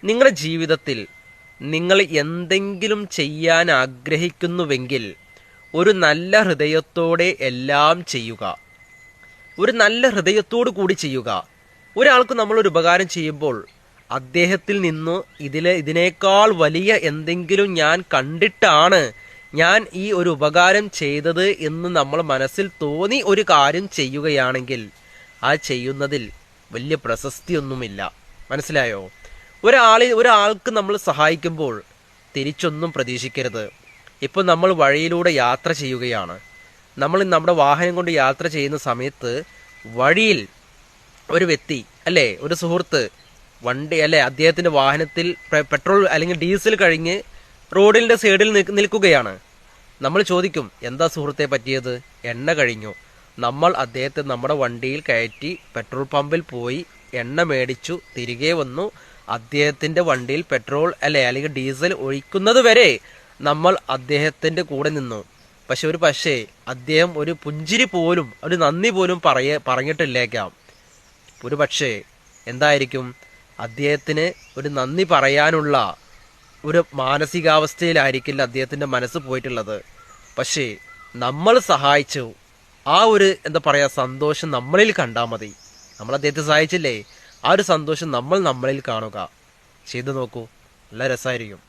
നിങ്ങളുടെ ജീവിതത്തിൽ നിങ്ങൾ എന്തെങ്കിലും ചെയ്യാൻ ആഗ്രഹിക്കുന്നുവെങ്കിൽ ഒരു നല്ല ഹൃദയത്തോടെ എല്ലാം ചെയ്യുക. ഒരു നല്ല ഹൃദയത്തോടു കൂടി ചെയ്യുക. ഒരാൾക്ക് നമ്മളൊരു ഉപകാരം ചെയ്യുമ്പോൾ അദ്ദേഹത്തിൽ നിന്ന് ഇതിനേക്കാൾ വലിയ എന്തെങ്കിലും ഞാൻ കണ്ടിട്ടാണ് ഞാൻ ഈ ഒരു ഉപകാരം ചെയ്തത് എന്ന് നമ്മൾ മനസ്സിൽ തോന്നി ഒരു കാര്യം ചെയ്യുകയാണെങ്കിൽ ആ ചെയ്യുന്നതിൽ വലിയ പ്രശസ്തിയൊന്നുമില്ല. മനസ്സിലായോ? ഒരാൾക്ക് നമ്മൾ സഹായിക്കുമ്പോൾ തിരിച്ചൊന്നും പ്രതീക്ഷിക്കരുത്. ഇപ്പോൾ നമ്മൾ വഴിയിലൂടെ യാത്ര ചെയ്യുകയാണ്. നമ്മൾ നമ്മുടെ വാഹനം കൊണ്ട് യാത്ര ചെയ്യുന്ന സമയത്ത് വഴിയിൽ ഒരു വ്യക്തി അല്ലേ, ഒരു സുഹൃത്ത് വണ്ടി അല്ലെ അദ്ദേഹത്തിന്റെ വാഹനത്തിൽ പെട്രോൾ അല്ലെങ്കിൽ ഡീസൽ കഴിഞ്ഞ് റോഡിന്റെ സൈഡിൽ നിൽക്കുകയാണ്. നമ്മൾ ചോദിക്കും, എന്താ സുഹൃത്തെ പറ്റിയത്? എണ്ണ കഴിഞ്ഞു. നമ്മൾ അദ്ദേഹത്തെ നമ്മുടെ വണ്ടിയിൽ കയറ്റി പെട്രോൾ പമ്പിൽ പോയി എണ്ണ മേടിച്ചു, തിരികെ വന്നു. അദ്ദേഹത്തിന്റെ വണ്ടിയിൽ പെട്രോൾ അല്ലെങ്കിൽ ഡീസൽ ഒഴിക്കുന്നത് വരെ നമ്മൾ അദ്ദേഹത്തിന്റെ കൂടെ നിന്നു. പക്ഷേ അദ്ദേഹം ഒരു പുഞ്ചിരി പോലും, ഒരു നന്ദി പോലും പറഞ്ഞിട്ടില്ലേക്കാം. ഒരു പക്ഷേ എന്തായിരിക്കും, അദ്ദേഹത്തിന് ഒരു നന്ദി പറയാനുള്ള ഒരു മാനസികാവസ്ഥയിലായിരിക്കില്ല അദ്ദേഹത്തിന്റെ മനസ്സ് പോയിട്ടുള്ളത്. പക്ഷേ നമ്മൾ സഹായിച്ചു, ആ ഒരു സന്തോഷം നമ്മളിൽ കണ്ടാൽ മതി. നമ്മൾ അദ്ദേഹത്തെ സഹായിച്ചില്ലേ, ആ ഒരു സന്തോഷം നമ്മളിൽ കാണുക. ചെയ്തു നോക്കൂ, നല്ല രസമായിരിക്കും.